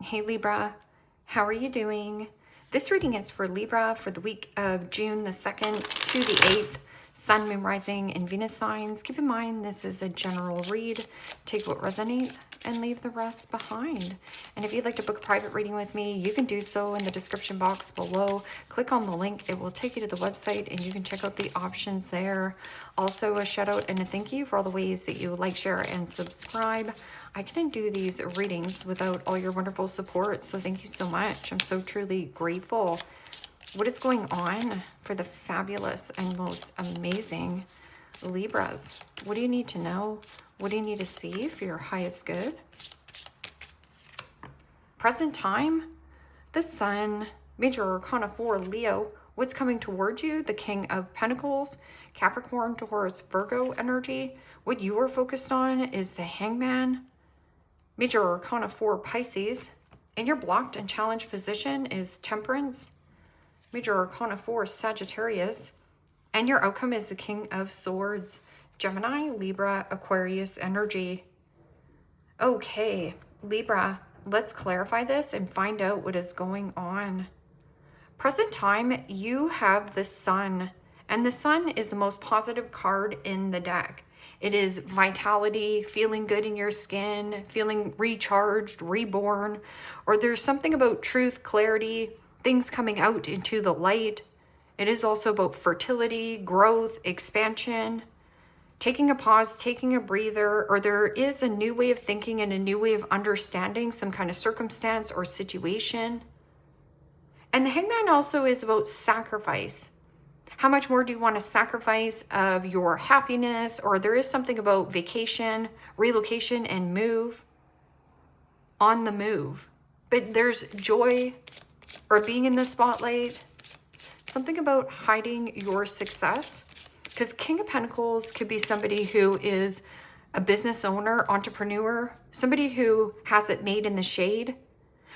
Hey Libra, how are you doing? This reading is for Libra for the week of June the 2nd to the 8th, Sun, Moon, Rising, and Venus signs. Keep in mind this is a general read. Take what resonates and leave the rest behind. And if you'd like to book a private reading with me, you can do so in the description box below. Click on the link. It will take you to the website and you can check out the options there. Also a shout out and a thank you for all the ways that you like, share, and subscribe. I couldn't do these readings without all your wonderful support, so thank you so much. I'm so truly grateful. What is going on for the fabulous and most amazing Libras? What do you need to know? What do you need to see for your highest good? Present time, the Sun, Major Arcana 4, Leo. What's coming towards you? The King of Pentacles, Capricorn, Taurus, Virgo energy. What you are focused on is the Hangman, Major Arcana 4, Pisces. In your blocked and challenged position is Temperance, Major Arcana 4, Sagittarius. And your outcome is the King of Swords, Gemini, Libra, Aquarius energy. Okay, Libra, let's clarify this and find out what is going on. Present time, you have the Sun, and the Sun is the most positive card in the deck. It is vitality, feeling good in your skin, feeling recharged, reborn, or there's something about truth, clarity, things coming out into the light. It is also about fertility, growth, expansion, taking a pause, taking a breather, or there is a new way of thinking and a new way of understanding some kind of circumstance or situation. And the Hangman also is about sacrifice. How much more do you want to sacrifice of your happiness? Or there is something about vacation, relocation, and move. On the move. But there's joy or being in the spotlight. Something about hiding your success. Because King of Pentacles could be somebody who is a business owner, entrepreneur, somebody who has it made in the shade.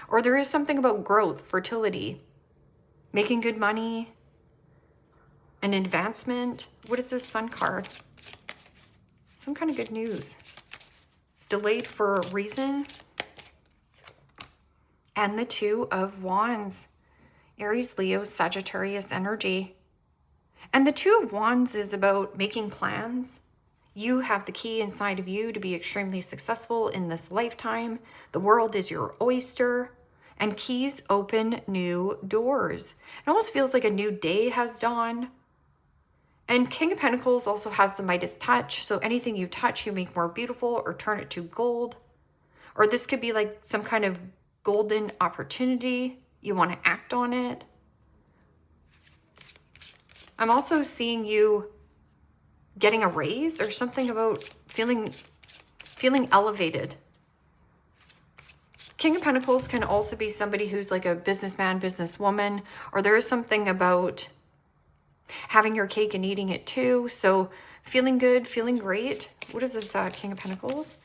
Or there is something about growth, fertility, making good money, an advancement. What is this Sun card? Some kind of good news. Delayed for a reason. And the Two of Wands. Aries, Leo, Sagittarius energy. And the Two of Wands is about making plans. You have the key inside of you to be extremely successful in this lifetime. The world is your oyster. And keys open new doors. It almost feels like a new day has dawned. And King of Pentacles also has the Midas touch. So anything you touch, you make more beautiful or turn it to gold. Or this could be like some kind of golden opportunity. You want to act on it. I'm also seeing you getting a raise or something about feeling elevated. King of Pentacles can also be somebody who's like a businessman, businesswoman, or there is something about having your cake and eating it too. So feeling good, feeling great. What is this King of Pentacles?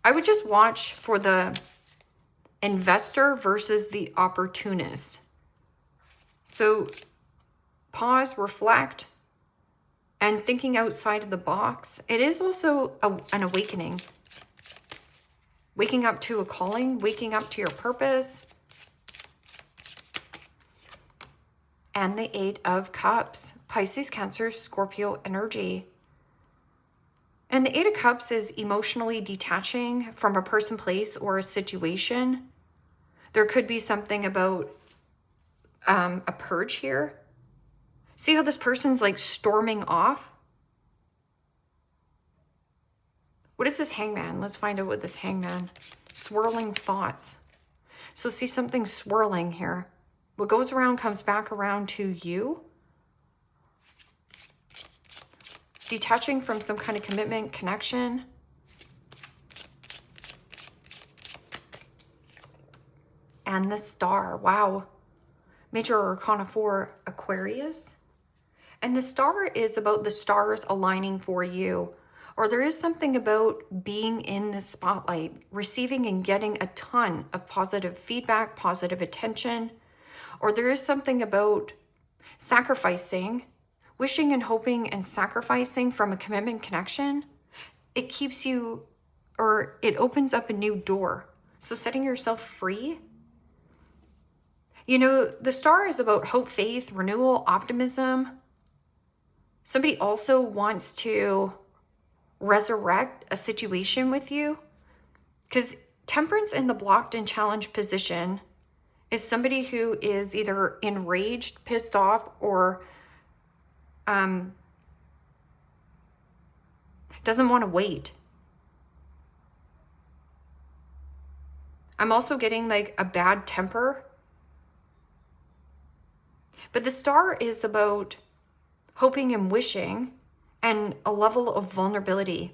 I would just watch for the investor versus the opportunist. So pause, reflect, and thinking outside of the box. It is also an awakening. Waking up to a calling, waking up to your purpose. And the Eight of Cups, Pisces, Cancer, Scorpio energy. And the Eight of Cups is emotionally detaching from a person, place, or a situation. There could be something about a purge here. See how this person's like storming off? What is this Hangman? Let's find out what this Hangman. Swirling thoughts. So see something swirling here. What goes around comes back around to you. Detaching from some kind of commitment, connection. And the Star. Wow. Major Arcana 4, Aquarius. And the Star is about the stars aligning for you. Or there is something about being in the spotlight, receiving and getting a ton of positive feedback, positive attention. Or there is something about sacrificing, wishing and hoping and sacrificing from a commitment connection. It keeps you, or it opens up a new door. So setting yourself free You know, the star is about hope, faith, renewal, optimism. Somebody also wants to resurrect a situation with you, because Temperance in the blocked and challenged position is somebody who is either enraged, pissed off, or doesn't want to wait. I'm also getting like a bad temper. But the star is about hoping and wishing and a level of vulnerability.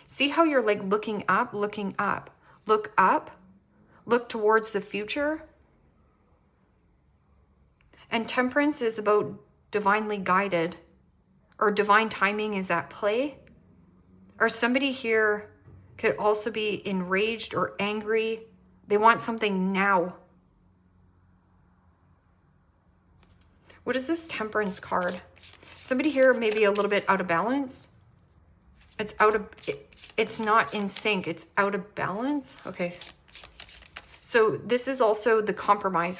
See how you're like looking up, looking up. Look up, look towards the future. And Temperance is about divinely guided, or divine timing is at play. Or somebody here could also be enraged or angry. They want something now. What is this Temperance card? Somebody here may be a little bit out of balance. It's not in sync. It's out of balance. Okay. So this is also the compromise,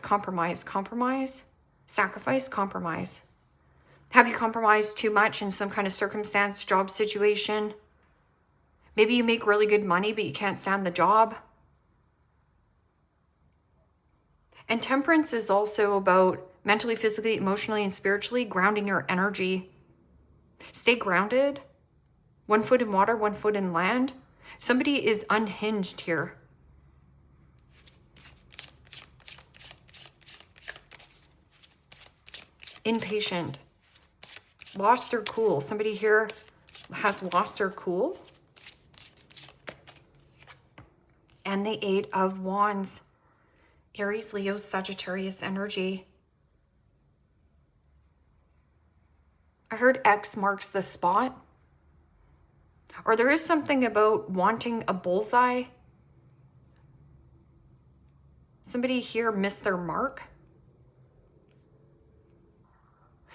sacrifice, compromise. Have you compromised too much in some kind of circumstance, job situation? Maybe you make really good money, but you can't stand the job. And Temperance is also about mentally, physically, emotionally, and spiritually grounding your energy. Stay grounded. 1 foot in water, 1 foot in land. Somebody is unhinged here. Impatient. Lost their cool. Somebody here has lost their cool. And the 8 of Wands. Aries, Leo, Sagittarius energy. I heard X marks the spot. Or there is something about wanting a bullseye. Somebody here missed their mark.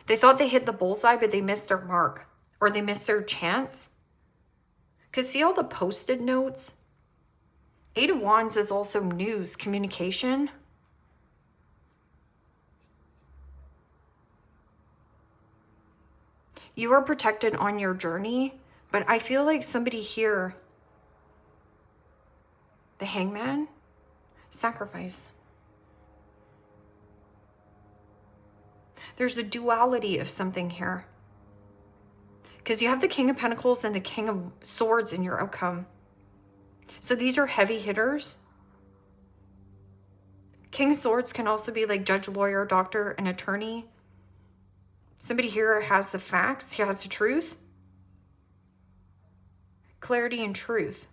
They thought they hit the bullseye, but they missed their mark. Or they missed their chance. Because see all the post-it notes? 8 of Wands is also news, communication. You are protected on your journey, but I feel like somebody here, the Hangman, sacrifice. There's a duality of something here. Because you have the King of Pentacles and the King of Swords in your outcome. So these are heavy hitters. King of Swords can also be like judge, lawyer, doctor, and attorney. Somebody here has the facts. He has the truth. Clarity and truth.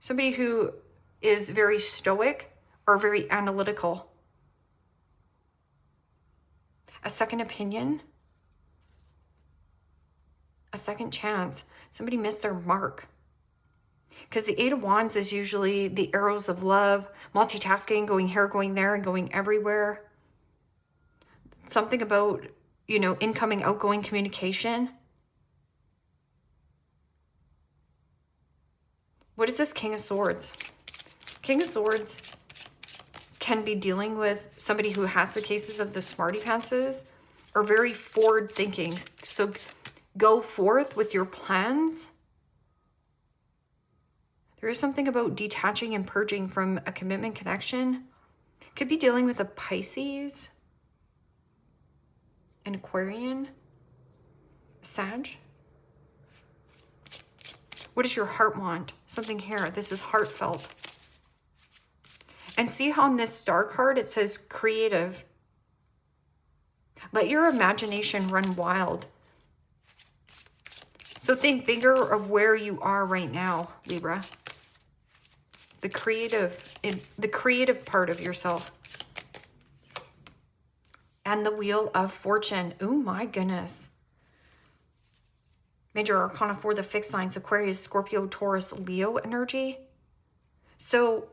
Somebody who is very stoic or very analytical. A second opinion. A second chance. Somebody missed their mark. Because the 8 of Wands is usually the arrows of love, multitasking, going here, going there, and going everywhere. Something about, you know, incoming, outgoing communication. What is this King of Swords? King of Swords can be dealing with somebody who has the cases of the smarty pantses or very forward thinking. So go forth with your plans. There is something about detaching and purging from a commitment connection. Could be dealing with a Pisces, an Aquarian, a Sag. What does your heart want? Something here. This is heartfelt. And see how on this star card it says creative. Let your imagination run wild. So think bigger of where you are right now, Libra. The creative part of yourself. And the Wheel of Fortune. Oh my goodness. Major Arcana for the fixed signs, Aquarius, Scorpio, Taurus, Leo energy. So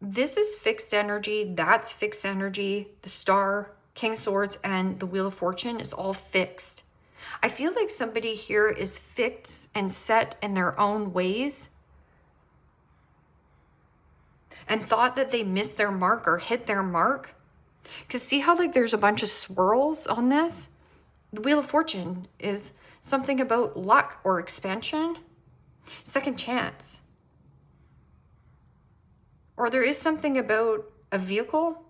this is fixed energy. That's fixed energy. The Star, King of Swords, and the Wheel of Fortune is all fixed. I feel like somebody here is fixed and set in their own ways. and thought that they missed their mark or hit their mark. Because see how like there's a bunch of swirls on this? The Wheel of Fortune is something about luck or expansion, second chance. Or there is something about a vehicle,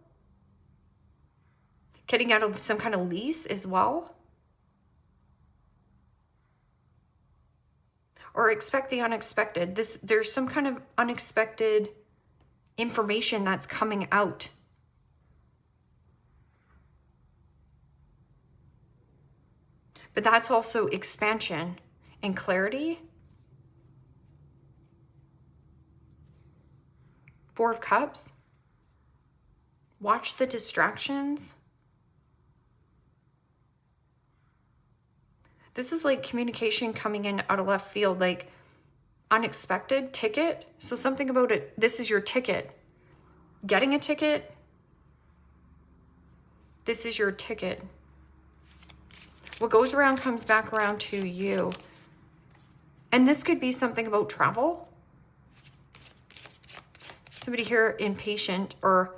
getting out of some kind of lease as well. Or expect the unexpected. There's some kind of unexpected information that's coming out. But that's also expansion and clarity. Four of Cups. Watch the distractions. This is like communication coming in out of left field, like unexpected ticket. So something about it. This is your ticket. Getting a ticket. This is your ticket. What goes around comes back around to you. And this could be something about travel. Somebody here impatient or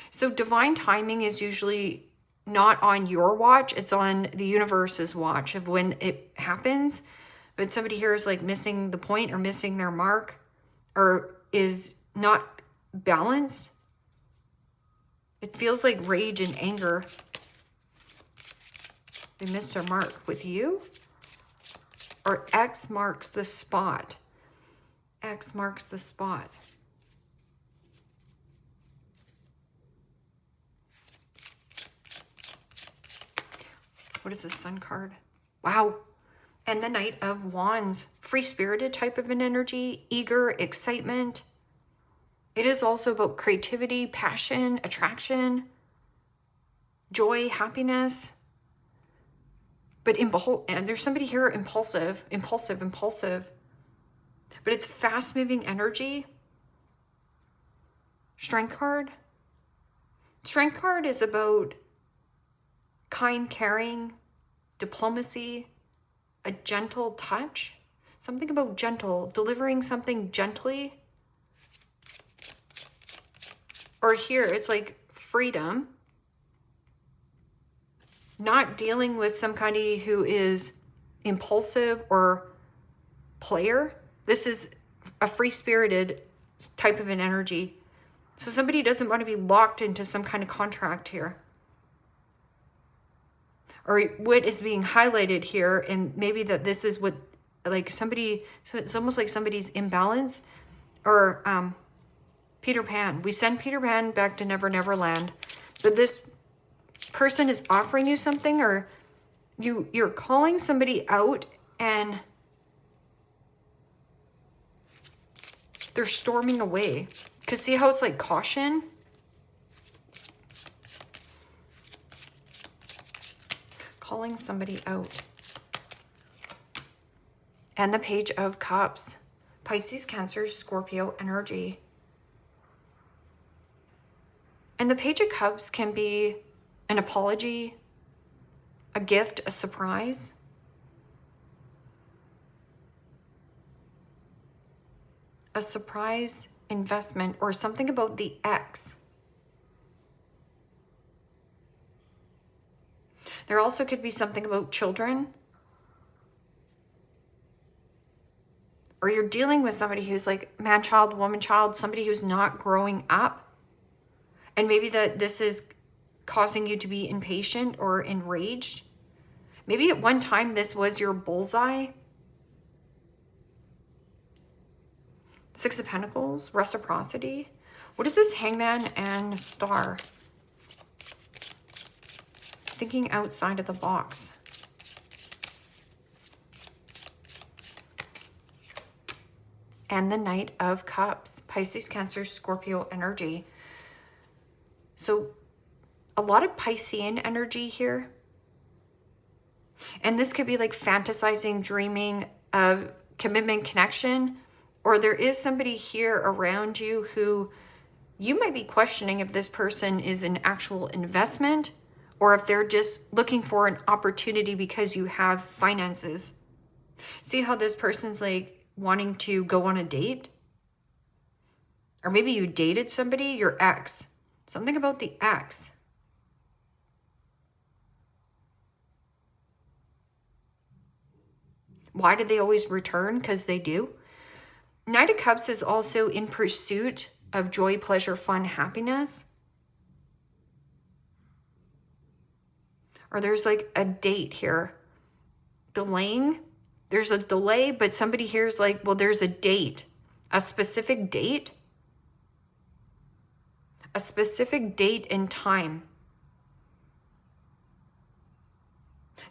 so divine timing is usually not on your watch, it's on the universe's watch of when it happens. But somebody here is like missing the point or missing their mark or is not balanced. It feels like rage and anger. They missed their mark with you. Or X marks the spot. X marks the spot. What is this Sun card? Wow. And the Knight of Wands. Free-spirited type of an energy. Eager, excitement. It is also about creativity, passion, attraction, joy, happiness. But and there's somebody here impulsive. But it's fast-moving energy. Strength card. Strength card is about kind, caring, diplomacy, a gentle touch. Something about gentle, delivering something gently. Or here, it's like freedom. Not dealing with somebody who is impulsive or player. This is a free-spirited type of an energy. So somebody doesn't want to be locked into some kind of contract here. Or what is being highlighted here, and maybe that this is what, like somebody, so it's almost like somebody's imbalance. Or Peter Pan. We send Peter Pan back to Never Never Land. But this person is offering you something, or you're calling somebody out and they're storming away. Because see how it's like caution? Calling somebody out. And the Page of Cups. Pisces, Cancer, Scorpio energy. And the Page of Cups can be an apology, a gift, a surprise. A surprise investment or something about the ex. There also could be something about children. Or you're dealing with somebody who's like man-child, woman-child, somebody who's not growing up. And maybe that this is causing you to be impatient or enraged. Maybe at one time this was your bullseye. Six of Pentacles, reciprocity. What is this Hangman and Star? Thinking outside of the box. And the Knight of Cups, Pisces, Cancer, Scorpio energy. So a lot of Piscean energy here. And this could be like fantasizing, dreaming of commitment, connection. Or there is somebody here around you who you might be questioning if this person is an actual investment or if they're just looking for an opportunity because you have finances. See how this person's like wanting to go on a date. Or maybe you dated somebody, your ex. Something about the ex. Why did they always return? Because they do. Knight of Cups is also in pursuit of joy, pleasure, fun, happiness. Or there's like a date here. Delaying. There's a delay, but somebody here is like, well, there's a date. A specific date. A specific date and time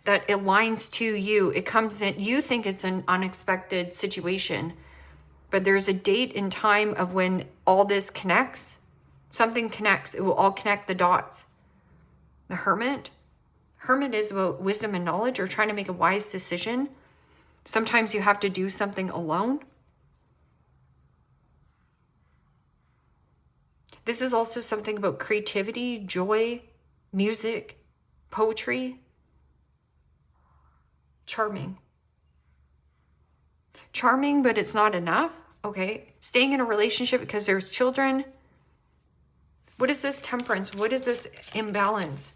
that aligns to you. It comes in, you think it's an unexpected situation, but there's a date and time of when all this connects. Something connects. It will all connect the dots. The Hermit. Hermit is about wisdom and knowledge, or trying to make a wise decision. Sometimes you have to do something alone. This is also something about creativity, joy, music, poetry. Charming. Charming, but it's not enough. Okay. Staying in a relationship because there's children. What is this? Temperance. What is this? Imbalance.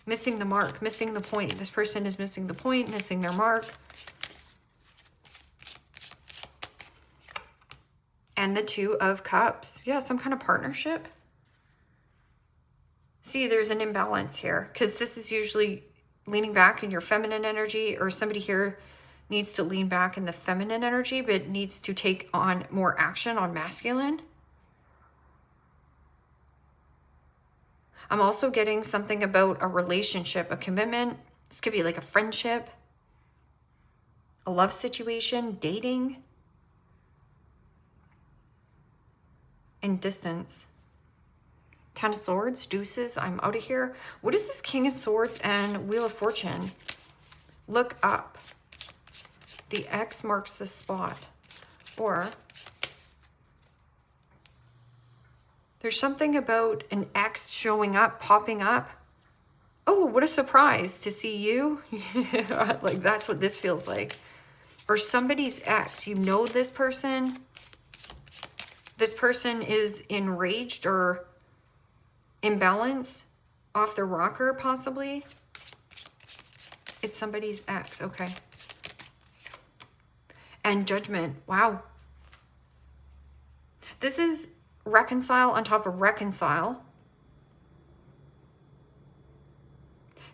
Missing the mark, missing the point. This person is missing the point, missing their mark. And the Two of Cups. Yeah, some kind of partnership. See, there's an imbalance here because this is usually leaning back in your feminine energy, or somebody here needs to lean back in the feminine energy, but needs to take on more action on masculine. I'm also getting something about a relationship, a commitment. This could be like a friendship, a love situation, dating, and distance. Ten of Swords, Deuces, I'm out of here. What is this King of Swords and Wheel of Fortune? Look up. The X marks the spot. Or there's something about an X showing up, popping up. Oh, what a surprise to see you. Like, that's what this feels like. Or somebody's ex. You know this person. This person is enraged or imbalanced, off the rocker possibly. It's somebody's ex. Okay. And Judgment. Wow. This is reconcile on top of reconcile.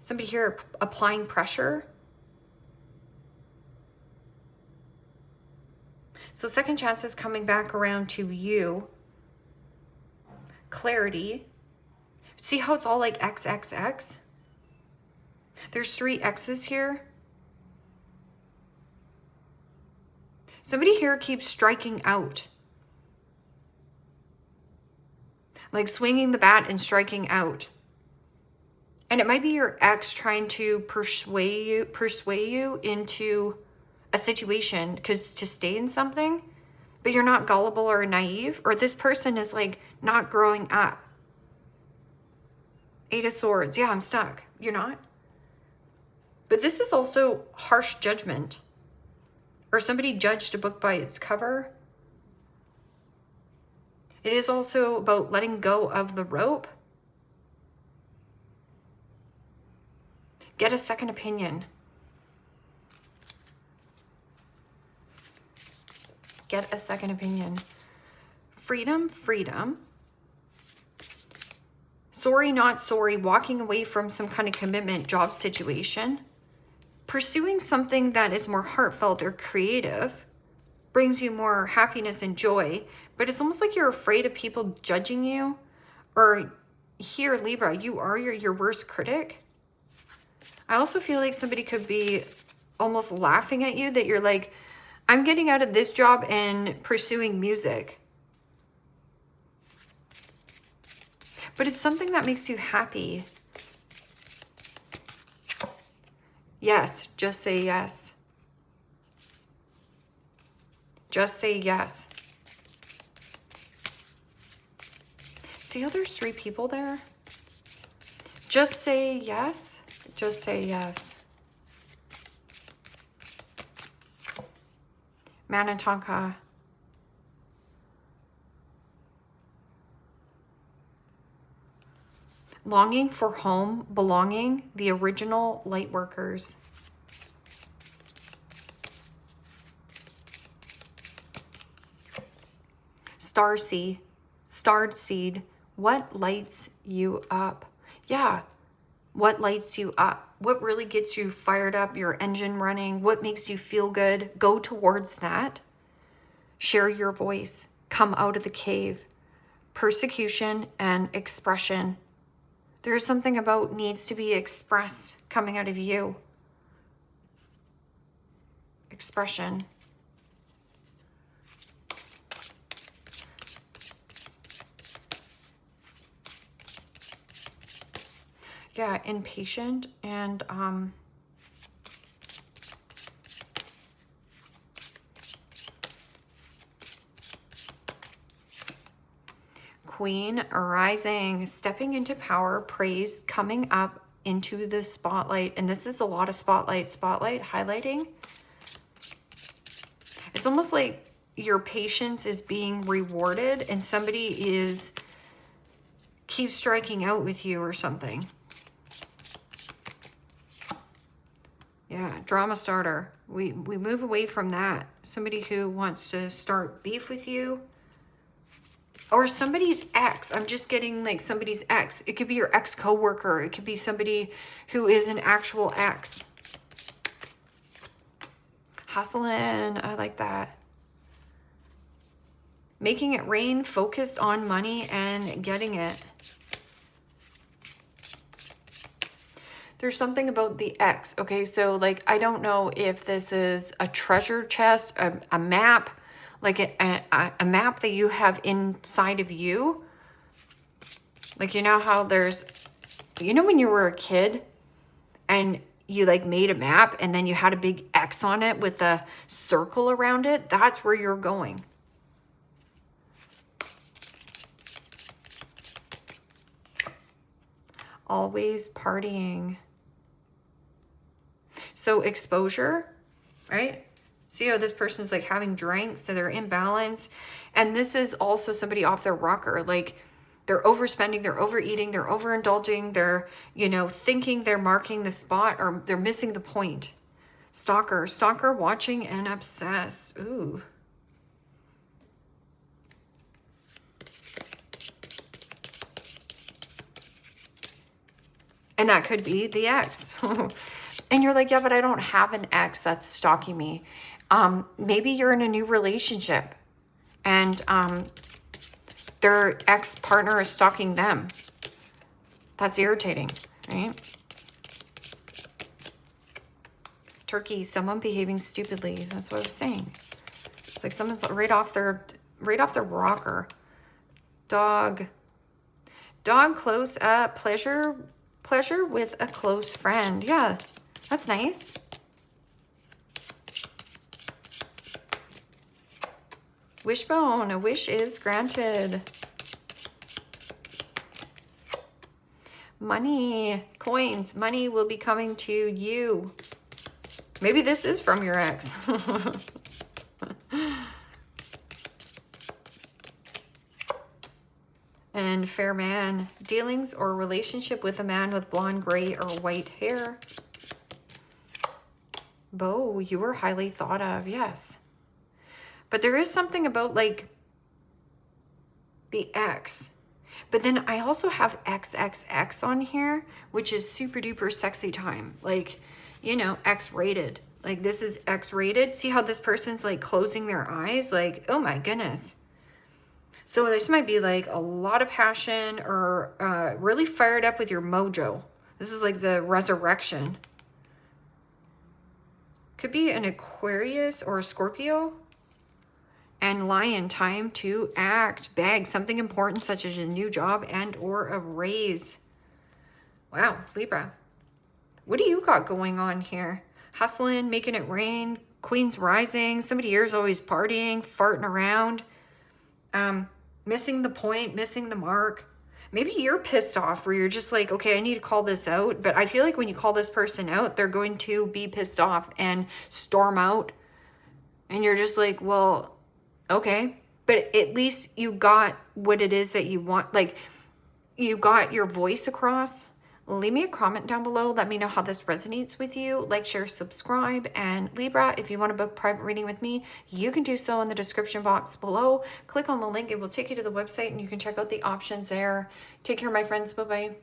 Somebody here applying pressure. So second chance is coming back around to you. Clarity. See how it's all like XXX? There's 3 X's here. Somebody here keeps striking out. Like swinging the bat and striking out. And it might be your ex trying to persuade you into a situation because to stay in something, but you're not gullible or naive, or this person is like not growing up. 8 of Swords. Yeah, I'm stuck. You're not. But this is also harsh judgment. Or somebody judged a book by its cover. It is also about letting go of the rope. Get a second opinion. Get a second opinion. Freedom, freedom. Sorry, not sorry. Walking away from some kind of commitment, job situation. Pursuing something that is more heartfelt or creative brings you more happiness and joy. But it's almost like you're afraid of people judging you. Or here, Libra, you are your worst critic. I also feel like somebody could be almost laughing at you, that you're like, I'm getting out of this job and pursuing music. But it's something that makes you happy. Yes, just say yes. Just say yes. See how there's 3 people there? Just say yes. Just say yes. Manataka. Longing for home, belonging, the original light workers. Starred seed, what lights you up? Yeah, what lights you up? What really gets you fired up, your engine running? What makes you feel good? Go towards that. Share your voice. Come out of the cave. Persecution and expression. There's something about needs to be expressed coming out of you. Expression. Yeah, impatient and Queen arising, stepping into power, praise, coming up into the spotlight. And this is a lot of spotlight highlighting. It's almost like your patience is being rewarded and somebody keeps striking out with you or something. Yeah, drama starter. We move away from that. Somebody who wants to start beef with you. Or somebody's ex. I'm just getting like somebody's ex. It could be your ex coworker. It could be somebody who is an actual ex. Hustling. I like that. Making it rain. Focused on money and getting it. There's something about the X. Okay, so like, I don't know if this is a treasure chest, a map, like a map that you have inside of you. Like, you know how there's, you know when you were a kid and you like made a map and then you had a big X on it with a circle around it? That's where you're going. Always partying. So exposure, right? See how this person's like having drinks, so they're in balance. And this is also somebody off their rocker. Like they're overspending, they're overeating, they're overindulging, they're, you know, thinking they're marking the spot or they're missing the point. Stalker watching and obsessed. Ooh. And that could be the ex. And you're like, yeah, but I don't have an ex that's stalking me. Maybe you're in a new relationship and their ex-partner is stalking them. That's irritating, right? Turkey, someone behaving stupidly. That's what I was saying. It's like someone's right off their rocker. Dog close up, pleasure with a close friend. Yeah, that's nice. Wishbone, a wish is granted. Money, coins, money will be coming to you. Maybe this is from your ex. And fair man, dealings or relationship with a man with blonde, gray, or white hair. Bo, you were highly thought of, yes. But there is something about like the X. But then I also have XXX on here, which is super duper sexy time. Like, you know, X-rated. Like this is X-rated. See how this person's like closing their eyes? Like, oh my goodness. So this might be like a lot of passion or really fired up with your mojo. This is like the resurrection. Could be an Aquarius or a Scorpio. And lion, time to act. Bag, something important such as a new job and or a raise. Wow, Libra. What do you got going on here? Hustling, making it rain, Queen's rising. Somebody here is always partying, farting around. Missing the point, missing the mark. Maybe you're pissed off where you're just like, okay, I need to call this out. But I feel like when you call this person out, they're going to be pissed off and storm out And you're just like, well, okay. But at least you got what it is that you want. Like, you got your voice across. Leave me a comment down below. Let me know how this resonates with you. Like, share, subscribe. And Libra, if you want to book private reading with me, you can do so in the description box below. Click on the link. It will take you to the website and you can check out the options there. Take care, my friends. Bye-bye.